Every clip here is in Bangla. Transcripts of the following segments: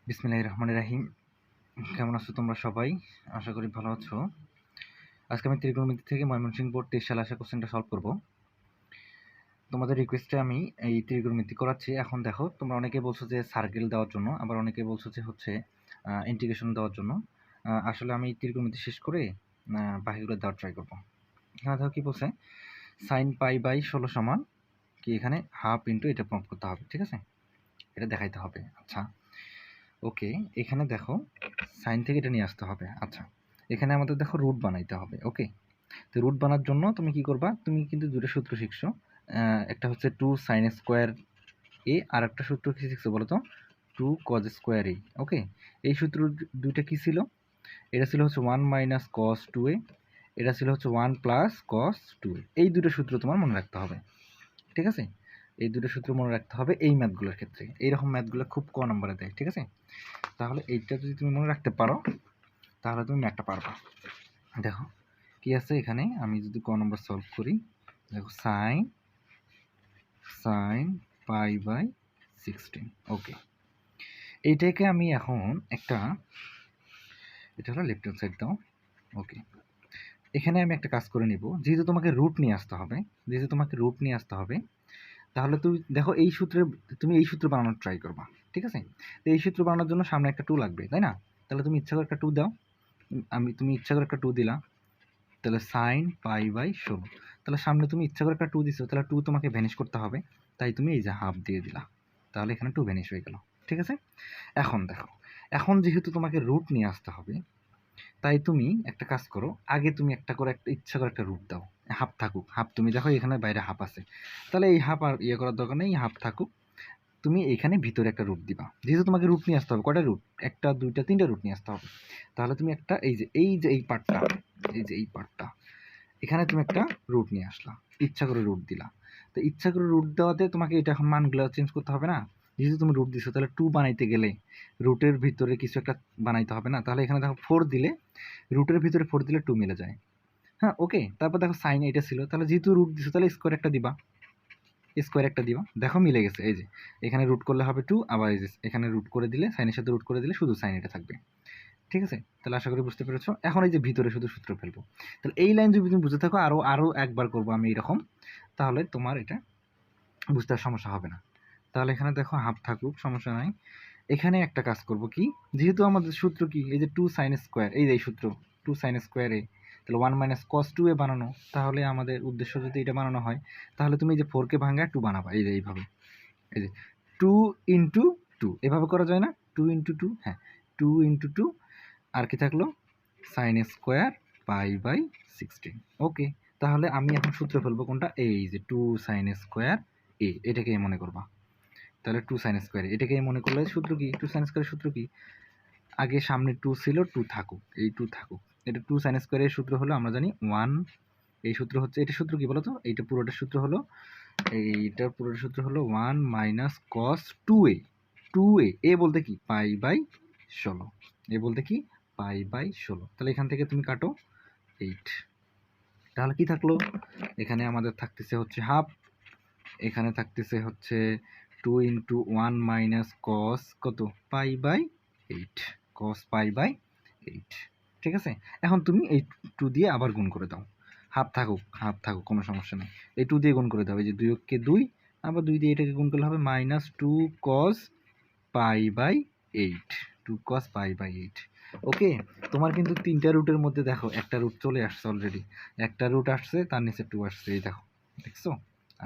বিসমিল্লাহির রহমানির রহিম। কেমন আছো তোমরা সবাই? আশা করি ভালো আছো। আজকে আমি ত্রিকোণমিতি থেকে ময়মনসিংহ বোর্ড 23 সালে আসা কোশ্চেনটা সলভ করব। তোমাদের রিকোয়েস্টে আমি এই ত্রিকোণমিতি করাচ্ছি। এখন দেখো, তোমরা অনেকে বলছো যে সার্কেল দেওয়ার জন্য, আবার অনেকে বলছো যে ইন্টিগ্রেশন দেওয়ার জন্য। আসলে আমি ত্রিকোণমিতি শেষ করে বাকিগুলো দেওয়ার ট্রাই করব। এখানে দেখো কি বলছে, sin π/16 সমান কি, এখানে হাফ ইন্টু এটা প্রমাণ করতে হবে, ঠিক আছে? এটা দেখাইতে হবে। আচ্ছা, ওকে, এখানে দেখো সাইন থেকে এটা নিয়ে আসতে হবে। আচ্ছা, এখানে আমাদের দেখো রুট বানাইতে হবে। ওকে, তো রুট বানার জন্য তুমি কি করবা, তুমি কিন্তু দুটো সূত্র শিখছো। একটা হচ্ছে 2 sin স্কোয়ার এ, আর একটা সূত্র কি শিখছো বলো তো, 2 cos স্কোয়ার এ। ওকে, এই সূত্র দুইটা কি ছিল? এটা ছিল হচ্ছে 1 মাইনাস cos 2a, এটা ছিল হচ্ছে 1 প্লাস cos 2a। এই দুটো সূত্র তোমার মনে রাখতে হবে, ঠিক আছে? এই দুটো সূত্র মনে রাখতে হবে এই ম্যাথগুলোর ক্ষেত্রে। এইরকম ম্যাথগুলো খুব কম নম্বরে দেয়, ঠিক আছে? তাহলে এইটা যদি তুমি মনে রাখতে পারো তাহলে তুমি ম্যাথটা পারবা। দেখো কি আছে এখানে, আমি যদি ক নম্বর সলভ করি, দেখো সাইন π/16। ওকে, এইটাকে আমি এখন একটা, এটা হলো লেফট হ্যান্ড সাইড দাও। ওকে, এখানে আমি একটা কাজ করে নিব, যেহেতু তোমাকে রুট নিয়ে আসতে হবে, তাহলে তুমি দেখো এই সূত্রের, তুমি এই সূত্র বানানোর ট্রাই করবা, ঠিক আছে? তো এই সূত্র বানানোর জন্য সামনে একটা 2 লাগবে, তাই না? তাহলে তুমি ইচ্ছা করে একটা 2 দাও। তুমি ইচ্ছা করে একটা 2 দিলা, তাহলে সাইন π/16। তাহলে সামনে তুমি ইচ্ছা করে একটা 2 দিছো, তাহলে 2 তোমাকে ভ্যানিশ করতে হবে, তাই তুমি এই যে হাফ দিয়ে দিলা, তাহলে এখানে 2 ভ্যানিশ হয়ে গেল, ঠিক আছে? এখন দেখো, এখন যেহেতু তোমাকে রুট নিয়ে আসতে হবে, তাই তুমি একটা কাজ করো, আগে তুমি একটা করে একটা ইচ্ছা করে একটা রুট দাও, হাফ থাকুক। হাফ তুমি দেখো এখানে বাইরে হাফ আছে, তাহলে এই হাফ আর ইয়ে করার দরকার নেই, হাফ থাকুক। তুমি এখানে ভিতরে একটা রুট দিবা, যেহেতু তোমাকে রুট নিয়ে আসতে হবে। কয়টা রুট? একটা, দুইটা, তিনটা রুট নিয়ে আসতে হবে। তাহলে তুমি একটা এই পার্টটা, এই পার্টটা, এখানে তুমি একটা রুট নিয়ে আসলা, ইচ্ছা করে রুট দিলা। তো ইচ্ছা করে রুট দেওয়াতে তোমাকে এটা এখন মানগুলো চেঞ্জ করতে হবে না? যেহেতু তুমি রুট দিছো, তাহলে 2 বানাইতে গেলে রুটের ভিতরে কিছু একটা বানাইতে হবে না? তাহলে এখানে দেখো 4 দিলে, রুটের ভিতরে 4 দিলে 2 মিলে যায়। হ্যাঁ, ওকে। তারপর দেখো সাইন এটা ছিল, তাহলে যেহেতু রুট দিছো তাহলে স্কোয়ার একটা দিবা, দেখো মিলে গেছে। এই যে এখানে রুট করলে হবে 2, আবার এই যে এখানে রুট করে দিলে, সাইনের সাথে রুট করে দিলে শুধু সাইন এটা থাকবে, ঠিক আছে? তাহলে আশা করি বুঝতে পেরেছো। এখন এই যে ভিতরে শুধু সূত্র ফেলবো, তাহলে এই লাইন যদি তুমি বুঝে থাকো, আরো একবার করবো আমি এরকম, তাহলে তোমার এটা বুঝতে আর সমস্যা হবে না। তাহলে এখানে দেখো হাফ থাকুক, সমস্যা নাই। এখানে একটা কাজ করব কি, যেহেতু আমাদের সূত্র কি, এই যে 2 sin স্কোয়ার, এই সূত্র 2 sin স্কোয়ার এ, তাহলে 1 মাইনাস cos 2a বানানো। তাহলে আমাদের উদ্দেশ্য যদি এটা বানানো হয়, তাহলে তুমি এই যে 4 কে ভাঙা 2 বানাবা, এই যে এইভাবে, এই যে 2 ইন্টু 2, এভাবে করা যায় না? 2 ইন্টু 2, হ্যাঁ, 2 ইন্টু 2, আর কি থাকলো সাইন স্কোয়ার π/16। ওকে, তাহলে আমি এখন সূত্র ফেলবো কোনটা, এই যে 2 সাইন স্কোয়ার এ, এটাকে মনে করবা। তাহলে 2 সাইন স্কোয়ার এটাকে মনে করলে সূত্র কি, 2 সাইন স্কোয়ারের সূত্র কি, আগে সামনে 2 ছিল, 2 থাকুক, এই 2 থাকুক। এটা 2 সাইন স্কোয়ারের সূত্র হলো, আমরা জানি 1, এই সূত্র হচ্ছে, এটা সূত্র কি বলতো, এইটা পুরোটার সূত্র হলো, এইটার পুরোটার সূত্র হলো 1 মাইনাস cos 2a। 2a এ বলতে কি π/16, এ বলতে কি π/16। তাহলে এখান থেকে তুমি কাটো 8, তাহলে কি থাকলো, এখানে আমাদের থাকতেছে হচ্ছে হাফ, এখানে থাকতেছে হচ্ছে 2 ইন্টু 1 মাইনাস cos কত π/8, cos π/8, ঠিক আছে? এখন তুমি এই 2 দিয়ে আবার গুণ করে দাও, হাফ থাকুক, কোনো সমস্যা নেই। এই 2 দিয়ে গুণ করে দাও, এই যে 2 কে 2, আবার 2 দিয়ে এটাকে গুণ করলে হবে মাইনাস 2 cos π/8, 2 cos π/8। ওকে, তোমার কিন্তু 3টা রুটের মধ্যে দেখো একটা রুট চলে আসছে অলরেডি, একটা রুট আসছে, তার নিচে 2 আসছে, এই দেখো, দেখছো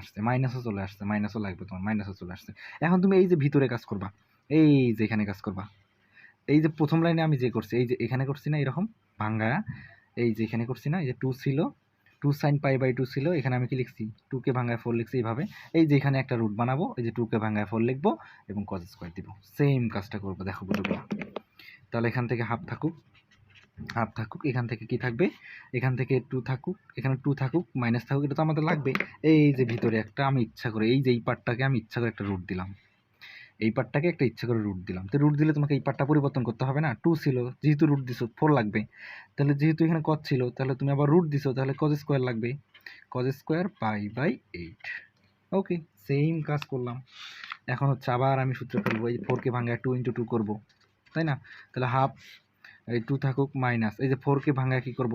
আসছে, মাইনাসও চলে আসছে, মাইনাসও লাগবে তোমার, মাইনাসও চলে আসছে। এখন তুমি এই যে ভিতরে কাজ করবা, এই যে এখানে কাজ করবা, এই যে প্রথম লাইনে আমি যে করছি, এই যে এখানে করছি না এরকম ভাঙ্গায়া, এই যে এখানে করছি না, এই যে 2 ছিল, 2 sin π/2 ছিল, এখানে আমি কি লিখছি, 2 কে ভাঙ্গায় 4 লিখছি এইভাবে। এই যে এখানে একটা রুট বানাবো, এই যে 2 কে ভাঙ্গায় 4 লিখবো এবং cos স্কয়ার দিব, সেম কাজটা করবো, দেখো বুঝবো। তাহলে এখান থেকে হাফ থাকুক, এখান থেকে কি থাকবে, এখান থেকে 2 থাকুক, এখানে 2 থাকুক, মাইনাস থাকুক, এটা তো আমাদের লাগবে। এই যে ভিতরে একটা আমি ইচ্ছা করে, এই যে এই পার্টটাকে আমি ইচ্ছা করে একটা রুট দিলাম, এই পার্টটাকে একটা ইচ্ছা করে রুট দিলাম। তো রুট দিলে তোমাকে এই পার্টটা পরিবর্তন করতে হবে না, 2 ছিল, যেহেতু রুট দিছো 4 লাগবে। তাহলে যেহেতু এখানে cos ছিল, তাহলে তুমি আবার রুট দিছো, তাহলে cos স্কয়ার লাগবে, cos স্কয়ার π/8। ওকে, সেম কাজ করলাম। এখন হচ্ছে আবার আমি সূত্র ফেলবো, এই 4 কে ভাঙায় 2 ইন্টু 2 করবো, তাই না? তাহলে হাফ এই 2 থাকুক মাইনাস এই যে 4 কে ভাঙায় কি করব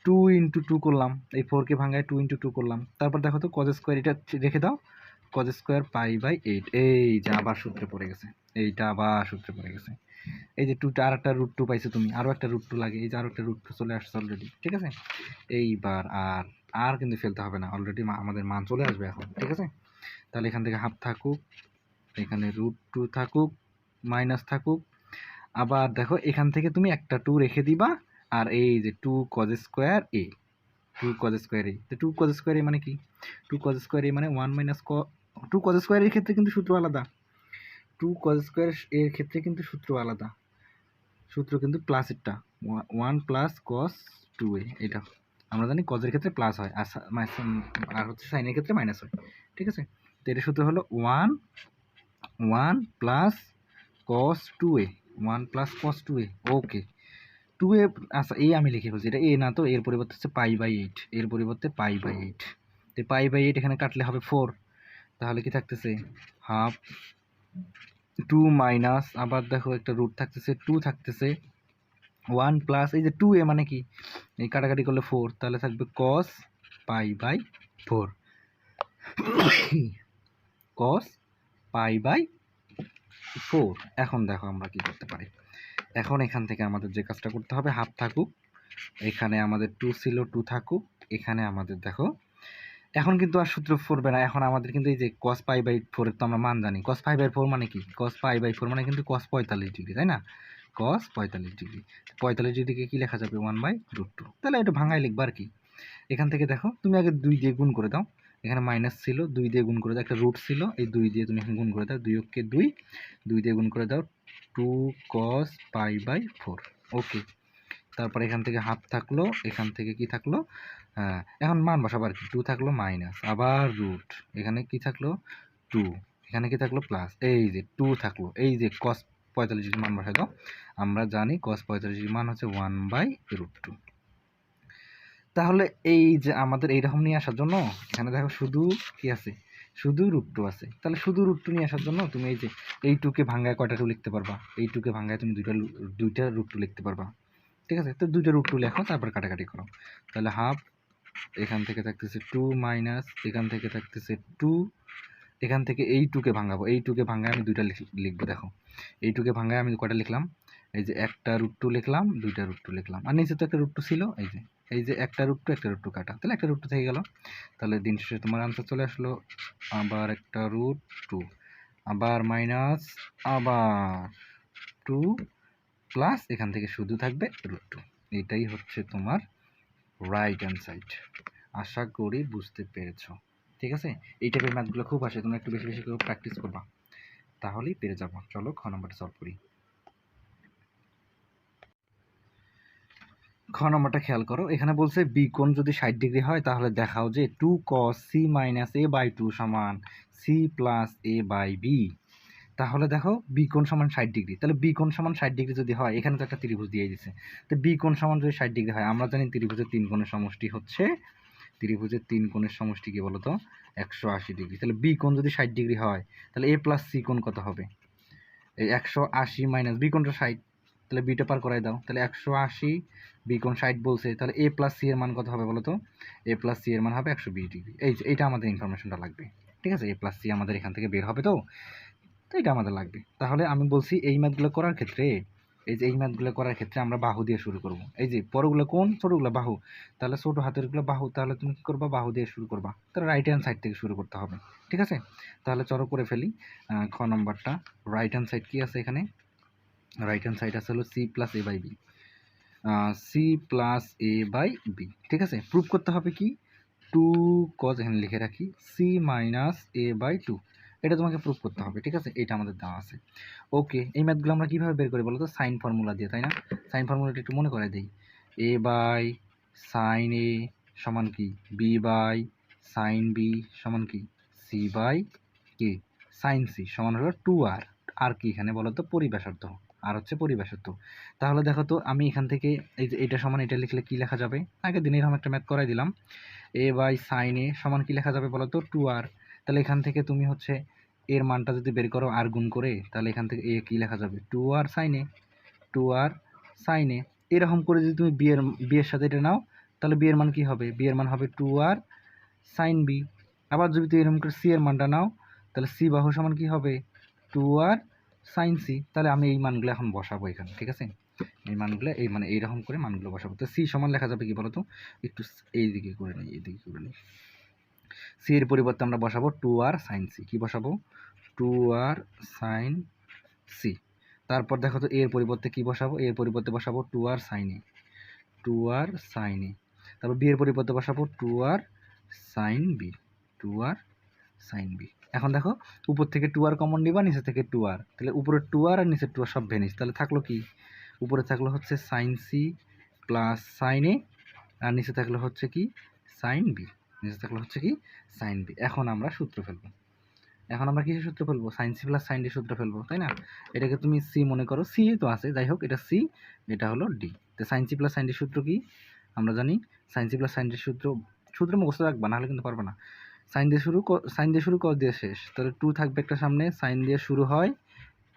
2 × 2 করলাম, এই 4 কে ভাঙায় 2 × 2 করলাম। তারপর দেখো তো cos স্কয়ার এটা রেখে দাও, cos স্কয়ার π/8 এই যে আবার সূত্রে পড়ে গেছে, এইটা আবার সূত্রে পড়ে গেছে। এই যে 2টা আর একটা √2 পাইছো তুমি, আরো একটা √2 লাগে, এই যে আরো একটা √2 চলে আসছে অলরেডি, ঠিক আছে? এইবার আর কিন্তু ফেলতে হবে না, অলরেডি আমাদের মান চলে আসবে এখন, ঠিক আছে? তাহলে এখান থেকে হাফ থাকুক, এখানে √2 থাকুক, মাইনাস থাকুক, আবার দেখো এখান থেকে তুমি একটা 2 রেখে দিবা, আর এই যে 2 cos square a, 2 cos square a, তো 2 cos স্কয়ার a মানে কি? 2 cos স্কয়ার a মানে 1 মাইনাস 2 cos স্কয়ার এর ক্ষেত্রে কিন্তু সূত্র আলাদা, 2 cos স্কয়ার এর ক্ষেত্রে কিন্তু সূত্র আলাদা, সূত্র কিন্তু প্লাসেরটা 1 প্লাস cos 2a, এটা আমরা জানি cos এর ক্ষেত্রে প্লাস হয় আর হচ্ছে sin এর ক্ষেত্রে মাইনাস হয়, ঠিক আছে? তো এর সূত্র হলো 1 plus cos 2a, 1 plus cos 2a, ওকে 2a, আচ্ছা এই আমি লিখে ফেলছি, এটা a না তো, এর পরিবর্তে হচ্ছে π/8, এর পরিবর্তে π/8, তো π/8 এখানে কাটলে হবে 4, তাহলে কি থাকতেছে হাফ 2 মাইনাস, আবার দেখো একটা রুট থাকতেছে 2 থাকতেছে, 1 প্লাস এই যে 2a মানে কি, এই কাটাকাটি করলে 4, তাহলে থাকবে cos π/4, cos π/4। এখন দেখো আমরা কি করতে পারি, এখন এখান থেকে আমাদের যে কাজটা করতে হবে, হাফ থাকুক, এখানে আমাদের 2 ছিল 2 থাকুক, এখানে আমাদের দেখো এখন কিন্তু আর সূত্র পড়বে না, এখন আমাদের কিন্তু এই যে cos π/4 এর তো আমরা মান জানি, cos π/4 মানে কি, cos π/4 মানে কিন্তু cos 45 ডিগ্রি, তাই না? cos 45 ডিগ্রি, 45 ডিগ্রিকে কি লেখা যাবে 1/√2, তাহলে এটা ভাঙায় লিখবা আর কি। এখান থেকে দেখো তুমি আগে 2 দিয়ে গুণ করে দাও, এখানে মাইনাস ছিল 2 দিয়ে গুণ করে দাও, একটা রুট ছিল এই 2 দিয়ে তুমি গুণ করে দাও, 2 কে 2, 2 দিয়ে গুণ করে দাও 2 cos π/4, ওকে। তারপর এখান থেকে হাফ থাকলো, এখান থেকে কি থাকলো, হ্যাঁ এখন মান বসাবো আর কি, 2 থাকলো মাইনাস, আবার রুট, এখানে কি থাকলো 2, এখানে কি থাকলো প্লাস, এই যে 2 থাকলো, এই যে cos 45 ডিগ্রি মান বসাই দাও, আমরা জানি cos 45 ডিগ্রি মান হচ্ছে 1/√2। তাহলে এই যে আমাদের এইরকম নিয়ে আসার জন্য এখানে দেখো শুধু কি আছে, শুধু √2 আছে, তাহলে শুধু √2 নিয়ে আসার জন্য তুমি এই যে এই 2 কে ভাঙায় কয়টা 2 লিখতে পারবা, এই 2 কে ভাঙায় তুমি দুইটা √2 লিখতে পারবা, ঠিক আছে? তো দুইটা √2 লেখো, তারপর কাটাকাটি করো, তাহলে হাফ, এখান থেকে থাকতেছে 2 মাইনাস, এখান থেকে থাকতেছে 2, এখান থেকে এই 2 কে ভাঙাবো, এই 2 কে ভাঙায় আমি দুইটা লিখবো, দেখো এই 2 কে ভাঙায় আমি কয়টা লিখলাম, এই যে একটা √2 লিখলাম, দুইটা √2 লিখলাম, আর নিচে তো একটা √2 ছিল, এই যে একটা √2 একটা √2 কাটা, তাহলে একটা √2 থেকে গেল, তাহলে দিন শেষে তোমার আনসার চলে আসলো, আবার একটা √2, আবার মাইনাস, আবার 2 প্লাস, এখান থেকে শুধু থাকবে √2, এটাই হচ্ছে তোমার রাইট হ্যান্ড সাইড। আশা করি বুঝতে পেরেছো, ঠিক আছে? এই টাইপের ম্যাথগুলো খুব আসে, তোমরা একটু বেশি বেশি করে প্র্যাকটিস করবা, তাহলেই পেরে যাবো। চলো খ নম্বরটা সলভ করি। খ নম্বরটা খেয়াল করো, এখানে বলছে বি কোণ যদি 60 ডিগ্রি হয় তাহলে দেখাও যে 2 cos c-a/2 সমান c প্লাস a/b। তাহলে দেখো বি কোণ সমান 60 ডিগ্রি, তাহলে বি কোণ সমান 60 ডিগ্রি যদি হয়, এখানে তো একটা ত্রিভুজ দিয়ে দিয়েছে, তো বি কোণ সমান যদি 60 ডিগ্রি হয়, আমরা জানি ত্রিভুজের 3 কোণের সমষ্টি হচ্ছে, ত্রিভুজের 3 কোণের সমষ্টি কি বলতো 180 ডিগ্রি, তাহলে বি কোণ যদি 60 ডিগ্রি হয় তাহলে এ প্লাস সি কোণ কত হবে, এই 180 মাইনাস বি কোণটা 60, তাহলে বিটা পার করাই দাও, তাহলে 180, বি কোণ 60 বলছে, তাহলে এ প্লাস সি এর মান কত হবে বলো তো, এ প্লাস সি এর মান হবে 120 ডিগ্রি, এইটা আমাদের ইনফরমেশনটা লাগবে, ঠিক আছে? এ প্লাস সি আমাদের এখান থেকে বের হবে, তো এটা আমাদের লাগবে। তাহলে আমি বলছি এই ম্যাথগুলো করার ক্ষেত্রে, এই ম্যাথগুলো করার ক্ষেত্রে আমরা বাহু দিয়ে শুরু করব, এই যে বড়গুলো কোণ, ছোটগুলো বাহু, তাহলে ছোট হাতেরগুলো বাহু, তাহলে তুমি কি করবা, বাহু দিয়ে শুরু করবা, তাহলে রাইট হ্যান্ড সাইড থেকে শুরু করতে হবে, ঠিক আছে? তাহলে চলো করে ফেলি। খ নম্বরটা রাইট হ্যান্ড সাইড কি আছে, এখানে রাইট হ্যান্ড সাইড আছে হলো c প্লাস a/b, ঠিক আছে? প্রুফ করতে হবে কি 2 cos, এখানে লিখে রাখি c মাইনাস a/2, এটা তোমাকে প্রুফ করতে হবে, ঠিক আছে? এটা আমাদের দেওয়া আছে, ওকে। এই ম্যাথগুলো আমরা কিভাবে বের করি বলো তো, সাইন ফর্মুলা দিয়ে, তাই না? সাইন ফর্মুলাটা একটু মনে করে দিই, a/sin a সমান কি b/sin b সমান কি c/k, sin c সমান হলো 2r, আর কি এখানে বলো তো পরিব্যাসার্ধ, আর হচ্ছে পরিব্যাসার্ধ। তাহলে দেখো তো আমি এখান থেকে এই যে এটা সমান এটা লিখলে কি লেখা যাবে, আগের দিন এরকম একটা ম্যাথ করাই দিলাম, a/sin a সমান কি লেখা যাবে বলো তো 2r, তাহলে এখান থেকে তুমি হচ্ছে এর মানটা যদি বের করো আর গুণ করে, তাহলে এখান থেকে এ কী লেখা যাবে, 2r sin a, 2r sin a। এরকম করে যদি তুমি বিয়ের সাথে এটা নাও, তাহলে বিয়ের মান কী হবে, বিয়ের মান হবে 2r sin b। আবার যদি তুমি এরকম করে সি এর মানটা নাও, তাহলে সি বাহু সমান কী হবে, 2r sin c। তাহলে আমি এই মানগুলো এখন বসাবো এখানে, ঠিক আছে, এই মানগুলো এই মানে এইরকম করে মানগুলো বসাবো। তো সি সমান লেখা যাবে কি বলতো, একটু এইদিকে করে নিই, এইদিকে করে নিই। সি এর পরিবর্তে আমরা বসাবো 2r sin c। কি বসাবো, 2r sin c। তারপর দেখো তো এর পরিবর্তে কি বসাবো, এর পরিবর্তে বসাবো 2r sin a, 2r sin a। তারপর বি এর পরিবর্তে বসাবো 2r sin b, 2r sin b। এখন দেখো উপর থেকে 2r কমন নিবা, নিচে থেকে 2r, তাহলে উপরে 2r আর নিচে 2r সব ভেনিস। তাহলে থাকলো কি, উপরে থাকলো হচ্ছে sin c plus sin a, আর নিচে থাকলো হচ্ছে কি sin b, নিচে থাকলো হচ্ছে কি sin b। এখন আমরা সূত্র ফেলবো, এখন আমরা কিসের সূত্র ফেলবো, sin c plus sin d সূত্র ফেলবো, তাই না। এটাকে তুমি c মনে করো, c তো আছে, যাই হোক এটা c, এটা হলো d। তো sin c plus sin d সূত্র কি আমরা জানি, sin c plus sin d সূত্র মুখস্থ রাখবা, নাহলে কিন্তু পারবে না। সাইন দিয়ে শুরু cos দিয়ে শেষ, তাহলে 2 থাকবে একটা সামনে, সাইন দিয়ে শুরু হয়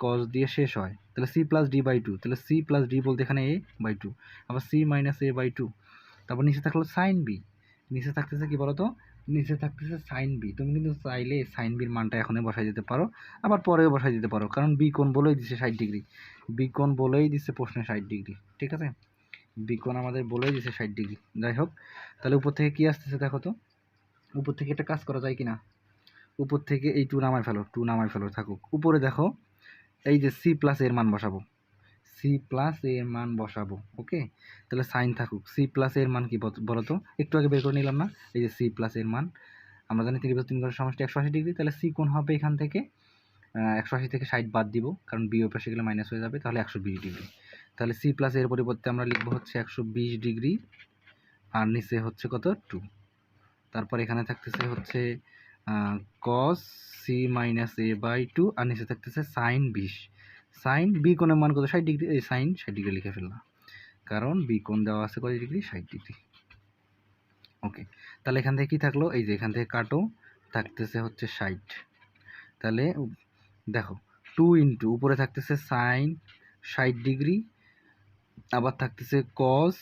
cos দিয়ে শেষ হয়, তাহলে c প্লাস d বাই 2, তাহলে c প্লাস d বলতে এখানে a বাই 2, আবার c মাইনাস a বাই 2। তারপর নিচে থাকলো সাইন b, নিচে থাকতেছে কি বলতো, নিচে থাকতেছে সাইন বি। তুমি কিন্তু চাইলে সাইন বির মানটা এখনই বসাই দিতে পারো, আবার পরেও বসাই দিতে পারো, কারণ বি কোণ বলেই দিচ্ছে 60 ডিগ্রি, বি কোণ বলেই দিচ্ছে প্রশ্নে 60 ডিগ্রি, ঠিক আছে, বি কোণ আমাদের বলেই দিচ্ছে 60 ডিগ্রি। যাই হোক, তাহলে উপর থেকে কি আসতেছে দেখো তো, উপর থেকে একটা কাজ করা যায় কিনা, উপর থেকে এই 2 নামায় ফেলো, 2 নামায় ফেলো, থাকুক। উপরে দেখো এই যে সি প্লাস এর মান বসাবো, সি প্লাস এর মান বসাবো, ওকে। তাহলে সাইন থাকুক, সি প্লাস এর মান কি বলো তো, একটু আগে বের করে নিলাম না, এই যে সি প্লাস এর মান আমরা জানি 3 ঘরের সমষ্টি 180 ডিগ্রি, তাহলে সি কোণ হবে এখান থেকে 180 থেকে 60 বাদ দিব, কারণ বি ওই পাশে গেলে মাইনাস হয়ে যাবে, তাহলে 120 ডিগ্রি। তাহলে সি প্লাস এর পরিবর্তে আমরা লিখবো হচ্ছে 120 ডিগ্রি, আর নিচে হচ্ছে কত 2। তারপর এখানে থাকতেছে হচ্ছে cos c minus a by 2, আর নিচে থাকতেছে সাইন 20, সাইন বি কোণের মান কত 60 ডিগ্রি, এই সাইন 60 ডিগ্রি লিখে ফেললাম, কারণ বি কোণ দেওয়া আছে কত ডিগ্রি 60 ডিগ্রি, ওকে। তাহলে এখান থেকে কি থাকলো, এই যে এখান থেকে কাটো, থাকতেছে হচ্ছে 60। তাহলে দেখো 2 ইন্টু উপরে থাকতেছে সাইন 60 ডিগ্রি, আবার থাকতেছে cos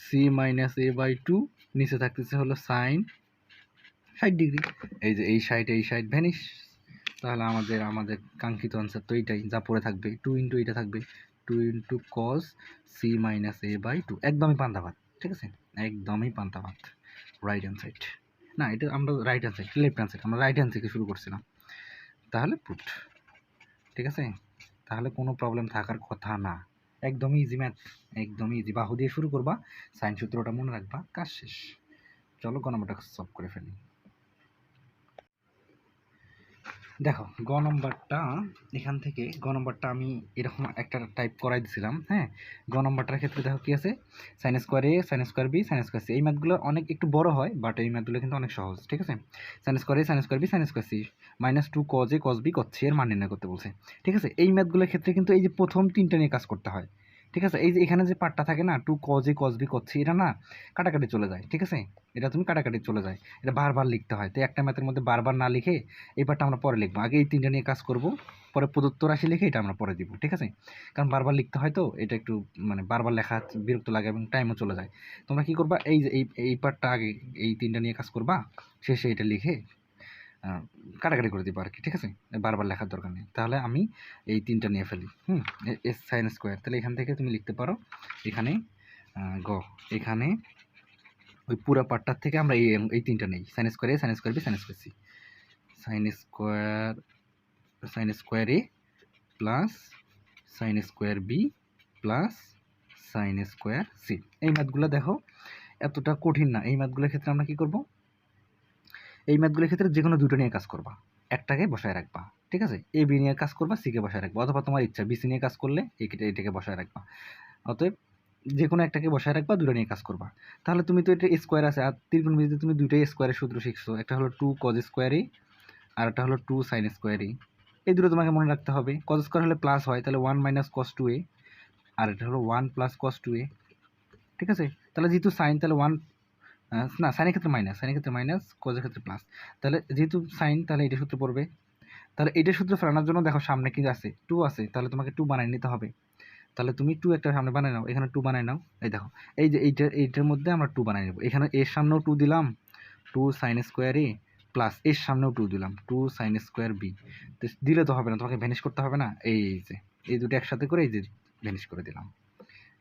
c minus a by 2, নিচে থাকতেছে হলো সাইন 60 ডিগ্রি। এই যে এই 60 ভ্যানিশ, তাহলে আমাদের কাঙ্ক্ষিত আনসার তো এইটাই, যা পড়ে থাকবে 2 ইন্টু এইটা থাকবে 2 into cos c minus a by 2, একদমই পান্তা ভাত, ঠিক আছে, একদমই পান্তা ভাত, রাইট হ্যান্ড সাইড। না, এটা আমরা right hand side, left hand side, আমরা রাইট হ্যান্ড থেকে শুরু করছিলাম, তাহলে পুট, ঠিক আছে, তাহলে কোনো প্রবলেম থাকার কথা না, একদমই ইজি ম্যাথ, একদমই ইজি। বাহু দিয়ে শুরু করবা, সাইন সূত্রটা মনে রাখবা, কাজ শেষ। চলো গ নম্বরটা সলভ করে ফেলি। দেখো গ নম্বরটা, এখান থেকে গ নম্বরটা আমি এরকম একটা টাইপ করাই দিছিলাম, হ্যাঁ। গ নম্বরটার ক্ষেত্রে দেখো কি আছে, sine square A, sine square B, sine square C. এই ম্যাথগুলো অনেক একটু বড় হয়, বাট এই ম্যাথগুলো কিন্তু অনেক সহজ, ঠিক আছে। Sine square A, sine square B, sine square C, -2 cos a cos b cos c এর মান নির্ণয় করতে বলছে, ঠিক আছে। এই ম্যাথগুলোর ক্ষেত্রে কিন্তু এই যে প্রথম তিনটা নিয়ে কাজ করতে হয়, ঠিক আছে। এই যে এখানে যে পার্টটা থাকে না, 2 cos a cos b cos c, এটা না কাটাকাটি চলে যায়, ঠিক আছে, এটা তুমি কাটাকাটি চলে যায়, এটা বারবার লিখতে হয়। তো একটা ম্যাথের মধ্যে বারবার না লিখে এই পার্টটা আমরা পরে লিখবো, আগে এই তিনটা নিয়ে কাজ করব, পরে প্রদত্ত রাশি লিখে এটা আমরা পরে দিব, ঠিক আছে। কারণ বারবার লিখতে হয়, তো এটা একটু মানে বারবার লেখা বিরক্ত লাগে এবং টাইমও চলে যায়। তোমরা কি করবা, এই যে এই পার্টটা আগে এই তিনটা নিয়ে কাজ করবা, শেষে এটা লিখে কাটাকাটি করে দিবা আর কি, ঠিক আছে, বারবার লেখার দরকার নেই। তাহলে আমি এই তিনটা নিয়ে ফেলি, এস সাইন স্কোয়ার, তাহলে এখান থেকে তুমি লিখতে পারো এখানে গ, এখানে ওই পুরো পার্টটার থেকে আমরা এই তিনটা নেই, sine square A, sine square B, sine square C, sine square A plus sine square B plus sine square C. এই ম্যাথগুলো দেখো এতটা কঠিন না, এই ম্যাথগুলোর ক্ষেত্রে আমরা কি করব, এই ম্যাথগুলোর ক্ষেত্রে যে কোনো দুটো নিয়ে কাজ করবা, একটাকে বসায় রাখবা, ঠিক আছে, এ বি নিয়ে কাজ করবা, সিকে বসায় রাখবা, অথবা তোমার ইচ্ছা বিসি নিয়ে কাজ করলে এটাকে বসায় রাখবা, অতএব যে কোনো একটাকে বসায় রাখবা, দুটো নিয়ে কাজ করবা। তাহলে তুমি তো এটা স্কোয়ার আছে, আর ত্রিকোণমিতিতে তুমি দুইটাই স্কোয়ারের সূত্র শিখছো, একটা হলো 2 cos স্কোয়ার এ, আর একটা হলো 2 sin স্কোয়ার এ। এই দুটো তোমাকে মনে রাখতে হবে, cos স্কোয়ার হলে প্লাস হয়, তাহলে 1 মাইনাস cos 2a, আর এটা হলো 1 প্লাস cos 2a, ঠিক আছে। তাহলে যেহেতু সাইন, তাহলে 1 না, সাইনের ক্ষেত্রে মাইনাস, সাইনের ক্ষেত্রে মাইনাস, cos এর ক্ষেত্রে প্লাস, তাহলে যেহেতু সাইন, তাহলে এটা সূত্র পড়বে তাহলে এইটা সূত্র ফেলানোর জন্য দেখো সামনে কি আছে, 2 আছে, তাহলে তোমাকে 2 বানিয়ে নিতে হবে। তাহলে তুমি 2 একটা সামনে বানায় নাও, এখানে 2 বানায় নাও। এই দেখো, এই যে এইটার মধ্যে আমরা 2 বানাই নেব। এখানে এর সামনেও 2 দিলাম, 2 sin স্কোয়ার এ, প্লাস এর সামনেও 2 দিলাম, 2 sin স্কোয়ার বি। তো দিলে তো হবে না, তোমাকে ভ্যানিশ করতে হবে না। এই যে এই দুটো একসাথে করে এই যে ভ্যানিশ করে দিলাম,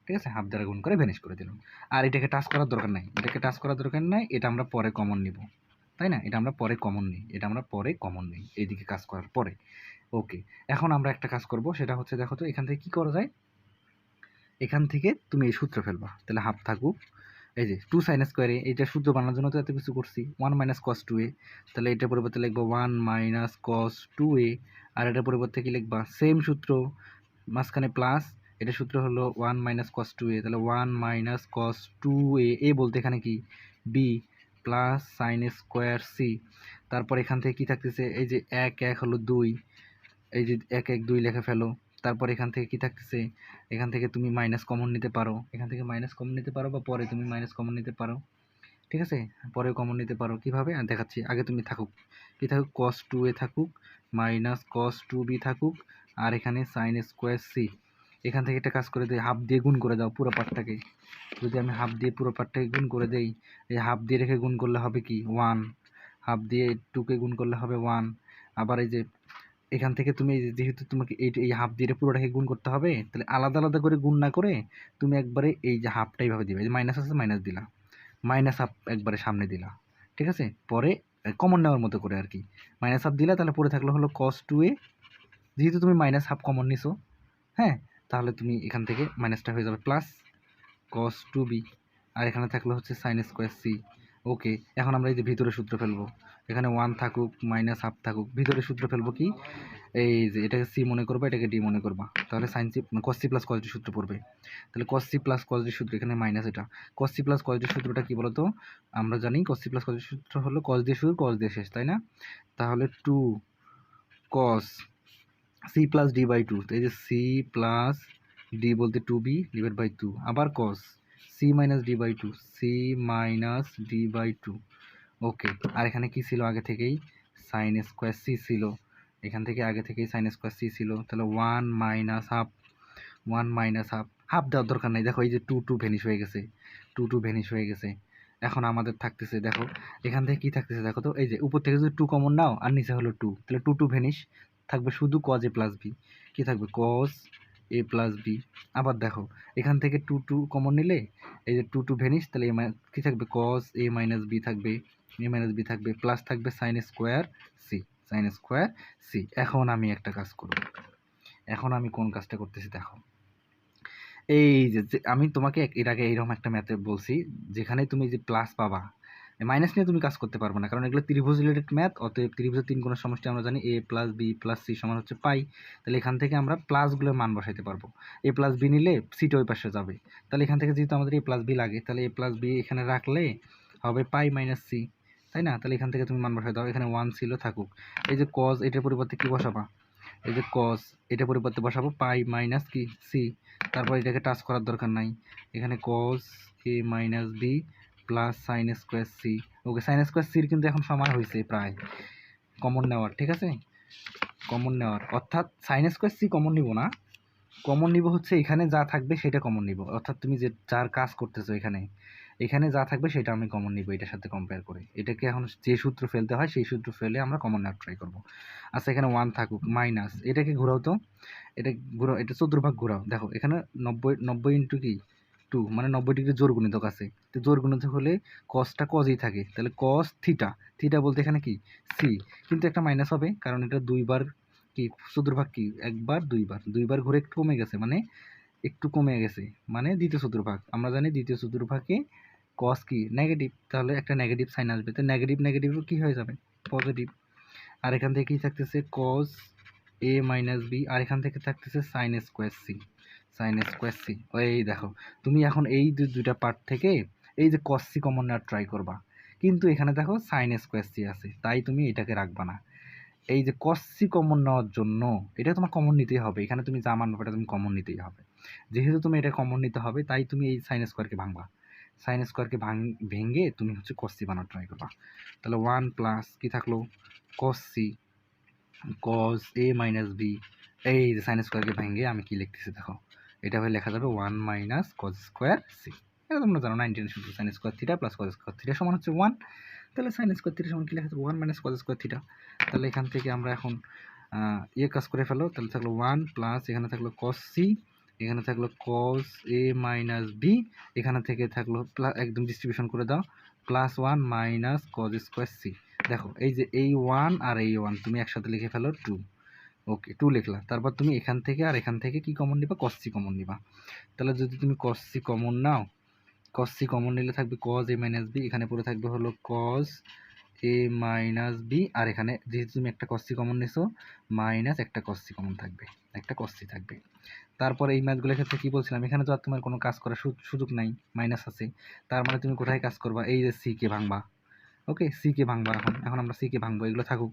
ঠিক আছে, হাফ দ্বারা গুণ করে ভ্যানিশ করে দিলাম। আর এটাকে টাচ করার দরকার নাই, এটাকে টাচ করার দরকার নাই, এটা আমরা পরে কমন নিব, তাই না? এটা আমরা পরে কমন নিই, এটা আমরা পরে কমন নিই এইদিকে কাজ করার পরে। ওকে, এখন আমরা একটা কাজ করব, সেটা হচ্ছে দেখো তো এখান থেকে কি করা যায়। এখান থেকে তুমি এই সূত্র ফেলবা, তাহলে হাফ থাকুক এই যে 2 sin স্কোয়ারে, এইটা সূত্র বানানোর জন্য তো এত কিছু করছি, 1 মাইনাস কস 2a, তাহলে এটার পরিবর্তে লিখবো 1 মাইনাস কস 2a। আর এটার পরিবর্তে কি লিখবা, সেম সূত্র, মাঝখানে প্লাস, এটা সূত্র হলো 1 মাইনাস কস 2a, তাহলে 1 মাইনাস কস 2a, এ বলতে এখানে কি b, plus sine square c। তারপর এখান থেকে কি থাকতেছে, এই যে 1 1 হলো 2, এই যে 1 1 2 লিখে ফেলো। তারপর এখান থেকে কি থাকতেছে, এখান থেকে তুমি মাইনাস কমন নিতে পারো, এখান থেকে মাইনাস কমন নিতে পারো, বা পরে তুমি মাইনাস কমন নিতে পারো, ঠিক আছে, পরেও কমন নিতে পারো। কিভাবে দেখাচ্ছি, আগে তুমি থাকুক, কি থাকুক, cos 2a থাকুক, মাইনাস cos 2b থাকুক, আর এখানে সাইন স্কোয়ার c। এখান থেকে একটা কাজ করে দিই, হাফ দিয়ে গুণ করে দাও পুরো পার্টটাকে। যদি আমি হাফ দিয়ে পুরো পার্টটাকে গুণ করে দেই, এই হাফ দিয়ে রেখে গুণ করলে হবে কি 1, হাফ দিয়ে 2কে গুণ করলে হবে 1। আবার এই যে এখান থেকে তুমি যেহেতু তোমাকে এই হাফ দিয়ে পুরোটাকে গুণ করতে হবে, তাহলে আলাদা আলাদা করে গুণ না করে তুমি একবারে এই যে হাফটা এইভাবে দিবে, এই যে মাইনাস আছে মাইনাস দিলা, মাইনাস হাফ একবারে সামনে দিলা, ঠিক আছে, পরে কমন নেওয়ার মতো করে আর কি মাইনাস হাফ দিলা, তাহলে পরে থাকলো হলো cos 2a, যেহেতু তুমি মাইনাস হাফ কমন নিছো, হ্যাঁ, তাহলে তুমি এখান থেকে মাইনাসটা হয়ে যাবে প্লাস cos 2b, আর এখানে থাকলো হচ্ছে সাইন স্কোয়ার c। ওকে, এখন আমরা এই যে ভিতরে সূত্র ফেলবো, এখানে 1 থাকুক মাইনাস হাফ থাকুক, ভিতরে সূত্র ফেলবো কি, এই যে এটাকে সি মনে করবা, এটাকে ডি মনে করবা, তাহলে sine C cos C plus cos D সূত্র পড়বে। তাহলে cos C plus cos D সূত্র, এখানে মাইনাস, এটা cos C plus cos D সূত্রটা কি বলতো, আমরা জানি cos C plus cos D সূত্র হলো কস দিয়ে শুরু কস দিয়ে শেষ, তাই না? তাহলে 2 cos C plus D by 2, এই যে সি প্লাস ডি বলতে 2b ডিভাইড বাই 2, আবার cos C minus D by 2, C minus D by 2। Okay, আর এখানে কি ছিল আগে থেকেই, সাইন স্কোয়ার সি ছিল, এখান থেকে আগে থেকেই সাইন স্কোয়ার সি ছিল, তাহলে 1 minus half, 1 minus half, half দেওয়ার দরকার নেই, দেখো এই যে 2 2 ভ্যানিশ হয়ে গেছে, 2 2 ভ্যানিশ হয়ে গেছে। এখন আমাদের থাকতেছে দেখো, এখান থেকে কি থাকতেছে দেখো তো, এই যে উপর থেকে যদি 2 কমন নাও আর নিচে হলো 2, তাহলে 2 2 ভ্যানিশ, থাকবে শুধু cos a প্লাস বি, কি থাকবে cos a প্লাস বি। আবার দেখো এখান থেকে 2 2 কমন নিলে এই যে 2 2 ভ্যানিশ, তাহলে কি থাকবে cos a মাইনাস বি থাকবে, a মাইনাস বি থাকবে, প্লাস থাকবে sine square C, sine square C. এখন আমি একটা কাজ করব, এখন আমি কোন কাজটা করতেছি দেখো, এই যে আমি তোমাকে এর আগে এইরকম একটা ম্যাথে বলছি, যেখানে তুমি যে প্লাস পাবা, মাইনাস নিয়ে তুমি কাজ করতে পারবে না, কারণ এগুলো ত্রিভুজ রিলেটেড ম্যাথ। অতএব ত্রিভুজের তিন কোণের সমষ্টি আমরা জানি a plus B plus C সমান হচ্ছে পাই, তাহলে এখান থেকে আমরা প্লাসগুলোর মান বসাইতে পারবো। a প্লাস বি নিলে সিটা ওই পাশে যাবে, তাহলে এখান থেকে যেহেতু আমাদের a প্লাস বি লাগে, তাহলে a প্লাস বি এখানে রাখলে হবে পাই মাইনাস সি, তাই না? তাহলে এখান থেকে তুমি মান বসাই দাও, এখানে 1 ছিল থাকুক, এই যে cos এটার পরিবর্তে কি বসাবা, এই যে cos এটা পরিবর্তে বসাবো পাই মাইনাস কি সি, তারপর এটাকে টাচ করার দরকার নাই, এখানে cos a minus B plus sine square C. Okay, sine square সির কিন্তু এখন সময় হয়েছে প্রায় কমন নেওয়ার, ঠিক আছে, কমন নেওয়ার, অর্থাৎ সাইন স্কোয়ার সি কমন নিব না, কমন নিব হচ্ছে এখানে যা থাকবে সেটা কমন নিব, অর্থাৎ তুমি যে যার কাজ করতেছো এখানে, এখানে যা থাকবে সেটা আমি কমন নিব এটার সাথে কম্পেয়ার করে। এটাকে এখন যে সূত্র ফেলতে হয় সেই সূত্র ফেলে আমরা কমন নেওয়ার ট্রাই করব। আচ্ছা, এখানে 1 থাকুক, মাইনাস এটাকে ঘোরাও তো, এটা ঘোরাও, এটা চতুর্ভাগ ঘোরাও, দেখো এখানে 90 ইন্টু কি 2, মানে 90 ডিগ্রি জোর গুণিতক আছে, তো জোর গুণিতক হলে কসটা কজই থাকে, তাহলে কস থিটা, থিটা বলতে এখানে কি সি, কিন্তু একটা মাইনাস হবে কারণ এটা দুইবার কি চতুর্ভাগ, কি একবার দুইবার, দুইবার ঘুরে একটু কমে গেছে, মানে একটু কমে গেছে, মানে দ্বিতীয় চতুর্ভাগ, আমরা জানি দ্বিতীয় চতুর্ভাগে কস কি নেগেটিভ, তাহলে একটা নেগেটিভ সাইন আসবে, তো নেগেটিভ নেগেটিভ কি হয়ে যাবে পজিটিভ। আর এখান থেকে কি থাকতেছে cos a মাইনাস বি, আর এখান থেকে থাকতেছে sine square C, sine square C. এই দেখো তুমি এখন এই দুইটা পার্ট থেকে এই যে cos c কমন নেওয়ার ট্রাই করবা, কিন্তু এখানে দেখো সাইন স্কোয়ার সি আছে, তাই তুমি এটাকে রাখবা না। এই যে cos c কমন নেওয়ার জন্য এটা তোমার কমন নিতেই হবে, এখানে তুমি যা মানবে এটা তুমি কমন নিতেই হবে, যেহেতু তুমি এটা কমন নিতে হবে তাই তুমি এই সাইন স্কোয়ারকে ভাঙবা, সাইন স্কোয়ারকে ভেঙে তুমি হচ্ছে cos c বানানোর ট্রাই করবা। তাহলে 1 প্লাস কি থাকলো cos c, cos A minus B, এই যে সাইন স্কোয়ারকে ভেঙে আমি কি লিখতেছি দেখো, এটা হয়ে লেখা যাবে 1 মাইনাস কজ স্কোয়ার সি। এটা তোমরা জানো 19 শুধু sine square theta plus cos square theta সমান হচ্ছে 1। তাহলে সাইন স্কোয়ার থিটা সমান কি লেখা যাবে 1 মাইনাস কজ স্কোয়ার থিটা। তাহলে এখান থেকে আমরা এখন কাজ করে ফেলো, তাহলে থাকলো 1 প্লাস এখানে থাকলো কজ সি, এখানে থাকলো কজ এ মাইনাস বি, এখানে থেকে থাকলো প্লাস, একদম ডিস্ট্রিবিউশন করে দাও, plus 1 minus cos square C. দেখো এই যে এই 1 আর এই 1 তুমি একসাথে লিখে ফেলো 2। ওকে 2 লিখলা, তারপর তুমি এখান থেকে আর এখান থেকে কি কমন নিবা, কস সি কমন নিবা। তাহলে যদি তুমি কস সি কমন নাও, কস সি কমন নিলে থাকবে কজ এ মাইনাস বি, এখানে পরে থাকবে হলো কজ এ মাইনাস বি, আর এখানে যেহেতু তুমি একটা কস সি কমন নিছো মাইনাস একটা কস সি কমন থাকবে, একটা কস সি থাকবে। তারপর এই ম্যাথগুলোর ক্ষেত্রে কি বলছিলাম, এখানে তো আর তোমার কোনো কাজ করার সুযোগ নাই, মাইনাস আছে, তার মানে তুমি কোথায় কাজ করবা, এই যে সি কে ভাঙবা। ওকে সি কে ভাঙবা, এখন আমরা সি কে ভাঙবো, এগুলো থাকুক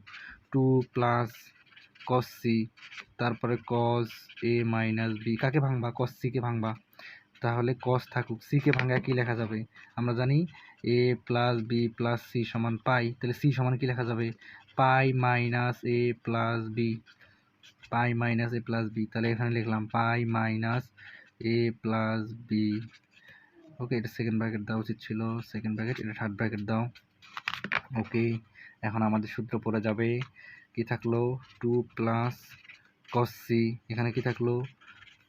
2 প্লাস কস সি, তারপরে কস এ মাইনাস বি, কাকে ভাঙবা, কস সি কে ভাঙবা, তাহলে কস থাকুক, সি কে ভাঙা কি লেখা যাবে, আমরা জানি এ প্লাস বি প্লাস সি সমান পাই, তাহলে সি সমান কি লেখা যাবে, পাই মাইনাস এ প্লাস বি, পাই মাইনাস এ প্লাস বি, তাহলে এখানে লিখলাম পাই মাইনাস এ প্লাস বি। ওকে এটা সেকেন্ড ব্র্যাকেট দেওয়া উচিত ছিল, সেকেন্ড ব্র্যাকেট, এটা থার্ড ব্র্যাকেট দাও। ওকে এখন আমাদের সূত্র পড়ে যাবে, কি থাকলো 2 প্লাস কস সি, এখানে কি থাকলো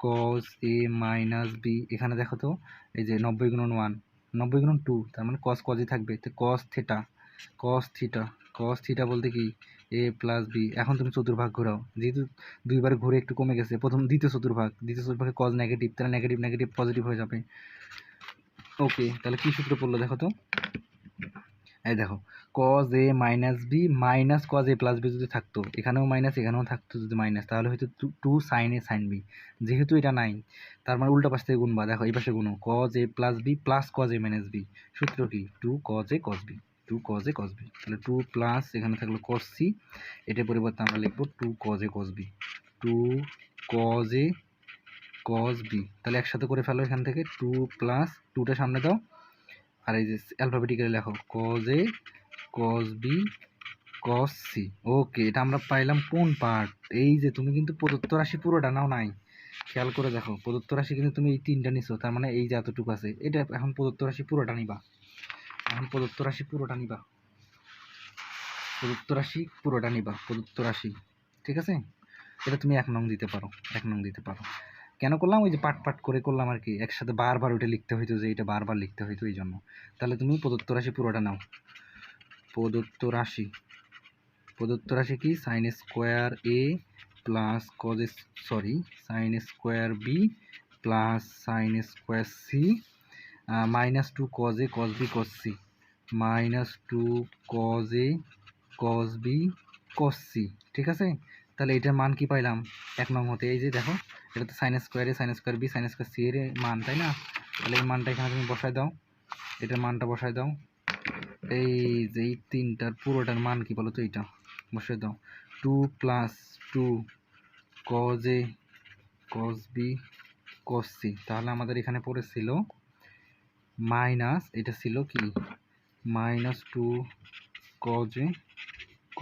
কস এ মাইনাস বি, এখানে দেখো তো এই যে 90 গুণন 1 90 গুণন 2, তার মানে কস কজই থাকবে, তো cos theta, cos theta, cos theta বলতে কি এ প্লাস বি। এখন তুমি চতুর্ভাগ ঘোরাও, যেহেতু দুইবার ঘুরে একটু কমে গেছে, প্রথম দ্বিতীয় চতুর্ভাগ, দ্বিতীয় চতুর্ভাগে কজ নেগেটিভ, তাহলে নেগেটিভ নেগেটিভ পজিটিভ হয়ে যাবে। ওকে তাহলে কি সূত্র পড়লো দেখো তো, এই দেখো cos A minus B minus cos A plus B যদি থাকতো, এখানেও মাইনাস এখানেও থাকতো যদি মাইনাস, তাহলে হয়তো 2 সাইন এ সাইন বি, যেহেতু এটা নাই তার মানে উল্টা পাশ থেকে গুণবা, দেখো এই পাশে গুণো cos A plus B plus cos A minus B, সূত্র কি 2 cos A cos B, 2 cos A cos B, তাহলে 2 প্লাস এখানে থাকলো কজ সি, এটার পরিবর্তে আমরা লিখবো 2 cos A cos B, 2 cos A cos B, তাহলে একসাথে করে ফেলো এখান থেকে 2 প্লাস 2টা সামনে দাও, আর এই যে অ্যালফাবেটিক্যালি লেখো cos A cos B cos C. Okay এটা আমরা পাইলাম কোন পার্ট, এই যে তুমি কিন্তু প্রদত্ত রাশি পুরোটা নাও নাই, খেয়াল করে দেখো প্রদত্ত রাশি কিন্তু তুমি এই 3টা নিছো, তার মানে এই যে এতটুকু আছে, এটা এখন প্রদত্ত রাশি পুরোটা নিবা, এখন প্রদত্ত রাশি পুরোটা নিবা, প্রদত্ত রাশি পুরোটা নিবা, প্রদত্ত রাশি, ঠিক আছে। এটা তুমি 1 নং দিতে পারো, 1 নং দিতে পারো। কেন করলাম, ওই যে পাট পাট করে করলাম আর কি, একসাথে বারবার ওইটা লিখতে হইতো, যে এটা বারবার লিখতে হইতো এই জন্য। তাহলে তুমি প্রদত্ত রাশি পুরোটা নাও, প্রদত্ত রাশি, প্রদত্ত রাশি কি sine square A plus cos, sorry sine square B plus sine square C minus 2 cos A cos B cos C, minus 2 cos A cos B cos C, ঠিক আছে। তাহলে এটার মান কি পাইলাম 1 নং হতে, এই যে দেখো এটা তো sine square A sine square B sine square C এর মান, তাই না। তাহলে এই মানটা এখানে তুমি বসায় দাও, এটার মানটা বসায় দাও, এই যে এই 3টার পুরোটার মান কি বলো তো, এইটা বসে দাও 2 plus 2 cos A cos B cos C, তাহলে আমাদের এখানে পড়েছিল মাইনাস, এটা ছিল কি minus 2 cos A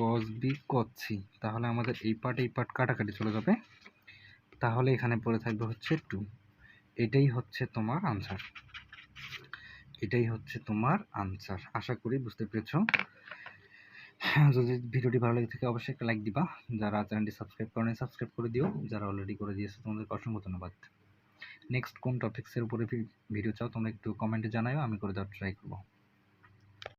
cos B cos C, তাহলে আমাদের এই পার্ট কাটাকাটি চলে যাবে, তাহলে এখানে পড়ে থাকবে হচ্ছে 2। এটাই হচ্ছে তোমার আনসার, এটাই হচ্ছে তোমার আনসার। আশা করি বুঝতে পেরেছো। যদি ভিডিওটি ভালো লাগে থাকে অবশ্যই একটা লাইক দিবা, যারা চ্যানেলটি সাবস্ক্রাইব করেনি সাবস্ক্রাইব করে দিও, যারা অলরেডি করে দিয়েছে তোমাদেরকে অসংখ্য ধন্যবাদ। নেক্সট কোন টপিক্সের উপরে ভিডিও চাও তোমরা একটু কমেন্টে জানাও, আমি করে দেওয়ার ট্রাই করবো।